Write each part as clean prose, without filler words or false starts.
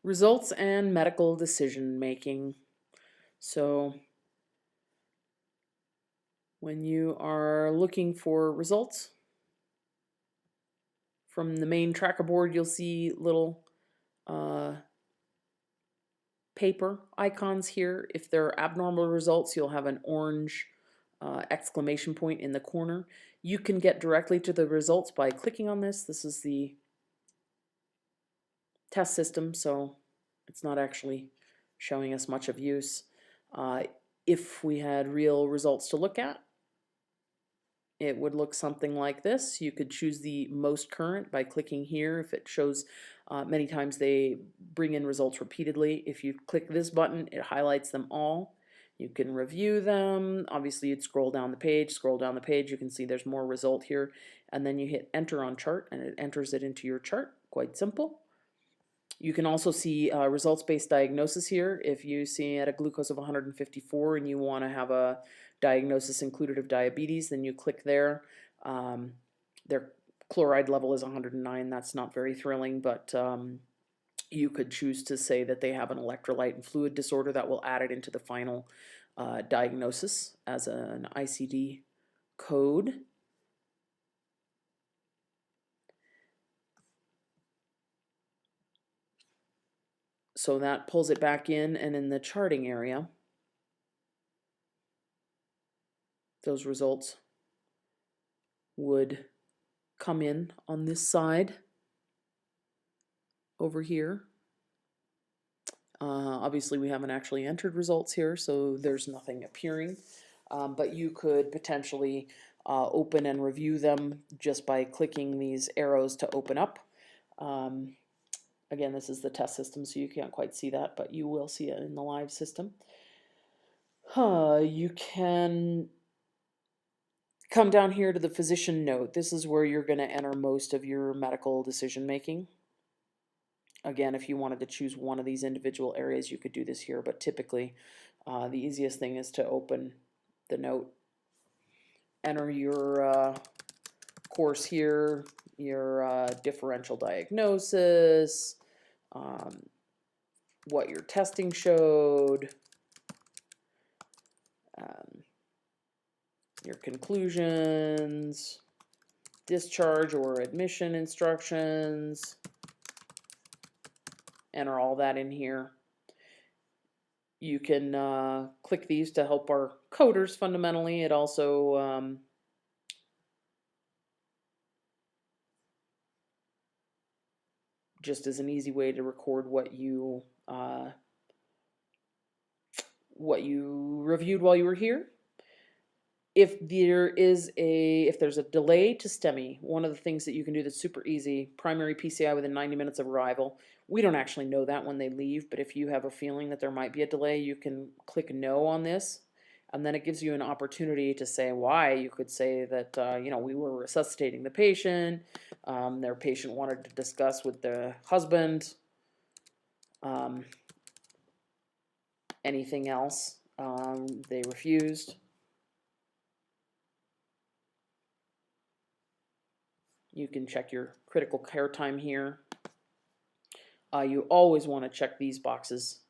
Results and medical decision making. So when you are looking for results from the main tracker board, you'll see little paper icons here. If there are abnormal results, you'll have an orange exclamation point in the corner. You can get directly to the results by clicking on this. This is the test system, so it's not actually showing us much of use. If we had real results to look at, it would look something like this. You could choose the most current by clicking here. If it shows, many times they bring in results repeatedly. If you click this button, it highlights them all. You can review them. Obviously, you'd scroll down the page, you can see there's more result here, and then you hit enter on chart and it enters it into your chart. Quite simple. You can also see results-based diagnosis here. If you see at a glucose of 154 and you want to have a diagnosis included of diabetes, then you click there. Their chloride level is 109. That's not very thrilling, but you could choose to say that they have an electrolyte and fluid disorder. That will add it into the final diagnosis as an ICD code. So that pulls it back in, and in the charting area, those results would come in on this side over here. Obviously we haven't actually entered results here, so there's nothing appearing, but you could potentially open and review them just by clicking these arrows to open up. Again, this is the test system, so you can't quite see that, but you will see it in the live system. You can come down here to the physician note. This is where you're going to enter most of your medical decision making. Again, if you wanted to choose one of these individual areas, you could do this here, but typically the easiest thing is to open the note, enter your course here, your differential diagnosis, what your testing showed, your conclusions, discharge or admission instructions. Enter all that in here. You can click these to help our coders fundamentally. It also just is an easy way to record what you reviewed while you were here. If there's a delay to STEMI, one of the things that you can do that's super easy, primary PCI within 90 minutes of arrival. We don't actually know that when they leave, but if you have a feeling that there might be a delay, you can click no on this, and then it gives you an opportunity to say why. You could say that we were resuscitating the patient, their patient wanted to discuss with the husband, anything else, they refused. You can check your critical care time here. You always want to check these boxes.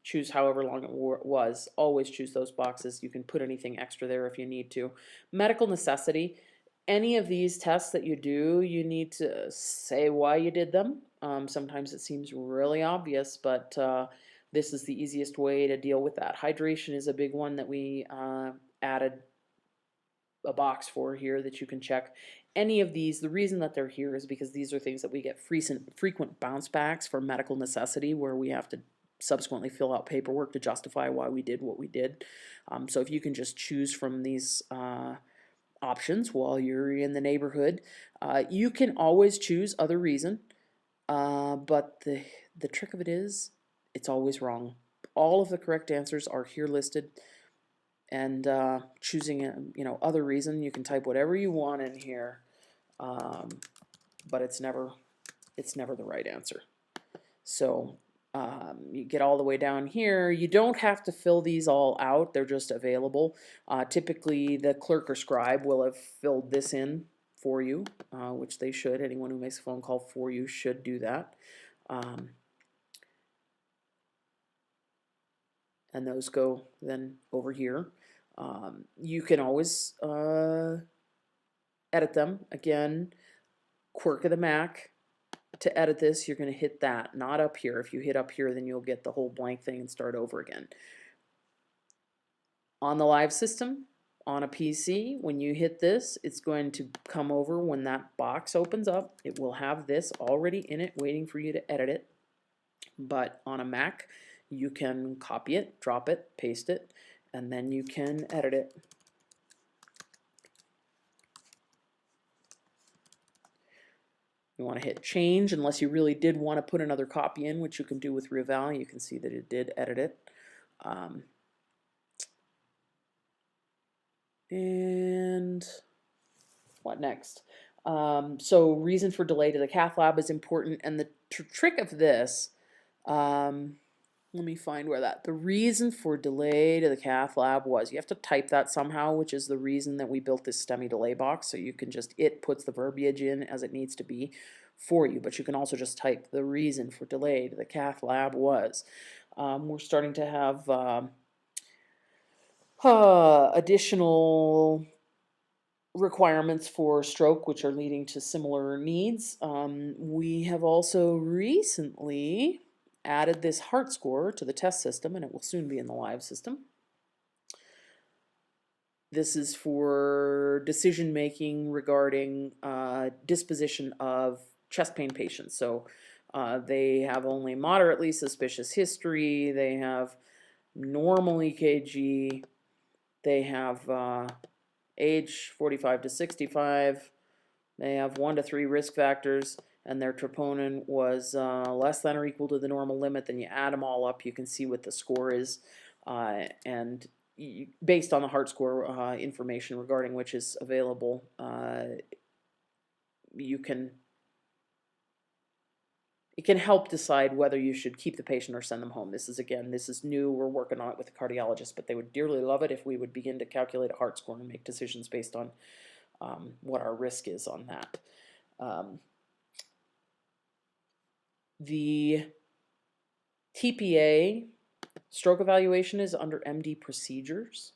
Choose however long it was. Always choose those boxes. You can put anything extra there if you need to. Medical necessity. Any of these tests that you do, you need to say why you did them. Sometimes it seems really obvious, but this is the easiest way to deal with that. Hydration is a big one that we added a box for here that you can check. Any of these, the reason that they're here is because these are things that we get frequent bounce backs for medical necessity, where we have to subsequently fill out paperwork to justify why we did what we did. So if you can just choose from these options while you're in the neighborhood, you can always choose other reason, but the trick of it is it's always wrong. All of the correct answers are here listed. And choosing other reason, you can type whatever you want in here, but it's never the right answer. So you get all the way down here. You don't have to fill these all out, they're just available. Typically the clerk or scribe will have filled this in for you, which they should. Anyone who makes a phone call for you should do that. and those go then over here. You can always edit them. Again, quirk of the Mac, to edit this, you're going to hit that, not up here. If you hit up here, then you'll get the whole blank thing and start over again. On the live system, on a PC, when you hit this, it's going to come over when that box opens up. It will have this already in it waiting for you to edit it. But on a Mac, you can copy it, drop it, paste it, and then you can edit it. You want to hit change unless you really did want to put another copy in, which you can do with reval. You can see that it did edit it. And what next? So reason for delay to the cath lab is important, and the trick of this, let me find where the reason for delay to the cath lab was, you have to type that somehow, which is the reason that we built this STEMI delay box, so you can just, it puts the verbiage in as it needs to be for you, but you can also just type the reason for delay to the cath lab was. We're starting to have additional requirements for stroke, which are leading to similar needs. We have also recently added this heart score to the test system, and it will soon be in the live system. This is for decision making regarding disposition of chest pain patients. So they have only moderately suspicious history, they have normal EKG, they have age 45 to 65, they have 1 to 3 risk factors, and their troponin was less than or equal to the normal limit. Then you add them all up, you can see what the score is, and based on the heart score information regarding which is available, it can help decide whether you should keep the patient or send them home. This is new. We're working on it with the cardiologist, but they would dearly love it if we would begin to calculate a heart score and make decisions based on what our risk is on that. The TPA stroke evaluation is under MD procedures,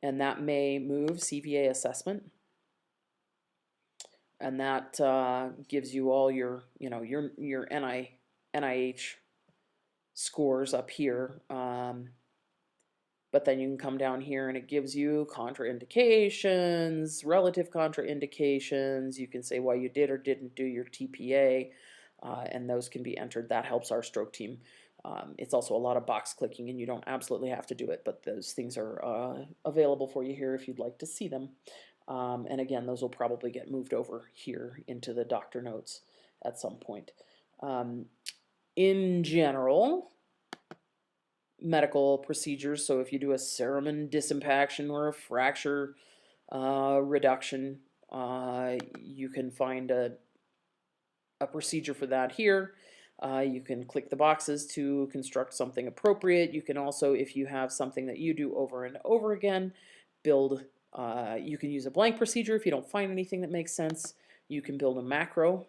and that may move CVA assessment, and that gives you all your your NIH scores up here. But then you can come down here and it gives you contraindications, relative contraindications. You can say why you did or didn't do your TPA, and those can be entered. That helps our stroke team. It's also a lot of box clicking, and you don't absolutely have to do it, but those things are available for you here if you'd like to see them. And again, those will probably get moved over here into the doctor notes at some point. In general, medical procedures, so if you do a cerumen disimpaction or a fracture reduction, you can find a procedure for that here. You can click the boxes to construct something appropriate. You can also, if you have something that you do over and over again, build, you can use a blank procedure if you don't find anything that makes sense. You can build a macro,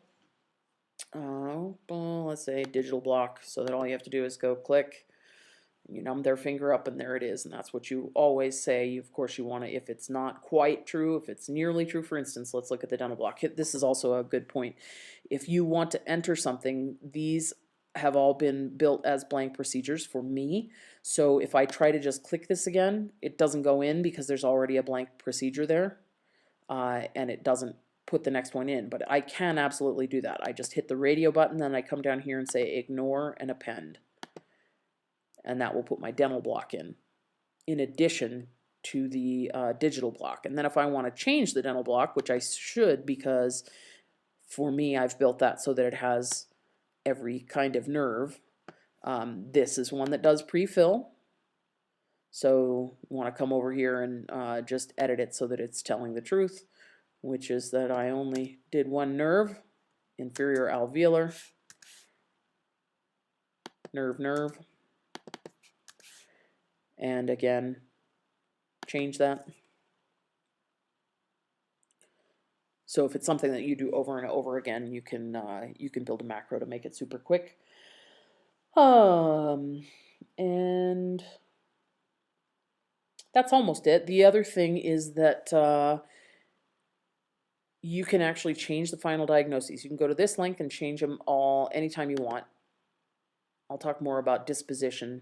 let's say digital block, so that all you have to do is go click, you numb their finger up, and there it is, and that's what you always say. Of course, you want to, if it's not quite true, if it's nearly true, for instance, let's look at the dental block. This is also a good point. If you want to enter something, these have all been built as blank procedures for me, so if I try to just click this again, it doesn't go in because there's already a blank procedure there, and it doesn't put the next one in, but I can absolutely do that. I just hit the radio button, then I come down here and say ignore and append, and that will put my dental block in addition to the digital block. And then if I want to change the dental block, which I should, because for me I've built that so that it has every kind of nerve, this is one that does pre-fill, so you want to come over here and just edit it so that it's telling the truth, which is that I only did one nerve, inferior alveolar, nerve, and again change that. So if it's something that you do over and over again, you can build a macro to make it super quick. And that's almost it. The other thing is that you can actually change the final diagnoses. You can go to this link and change them all anytime you want. I'll talk more about disposition.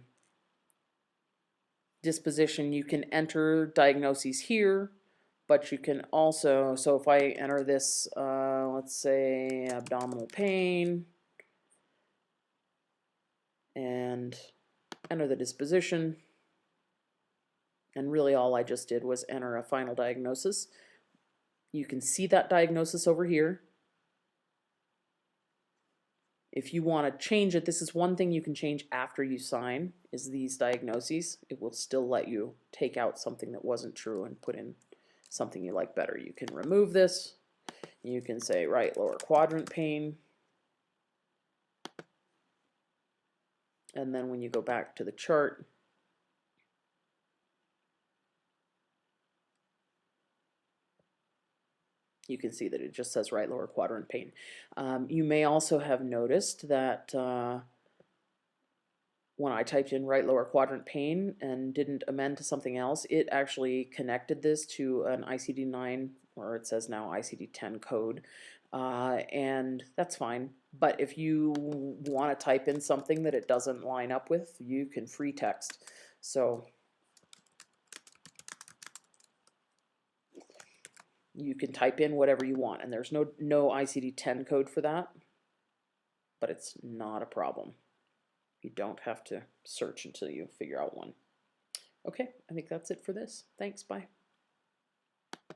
Disposition, you can enter diagnoses here, but you can also, so if I enter this, let's say abdominal pain, and enter the disposition, and really all I just did was enter a final diagnosis. You can see that diagnosis over here. If you want to change it, this is one thing you can change after you sign, is these diagnoses. It will still let you take out something that wasn't true and put in something you like better. You can remove this. You can say right lower quadrant pain. And then when you go back to the chart, you can see that it just says right lower quadrant pain. You may also have noticed that when I typed in right lower quadrant pain and didn't amend to something else, it actually connected this to an ICD-9, or it says now ICD-10 code, and that's fine. But if you want to type in something that it doesn't line up with, you can free text. So you can type in whatever you want, and there's no ICD-10 code for that, but it's not a problem. You don't have to search until you figure out one. Okay, I think that's it for this. Thanks, bye.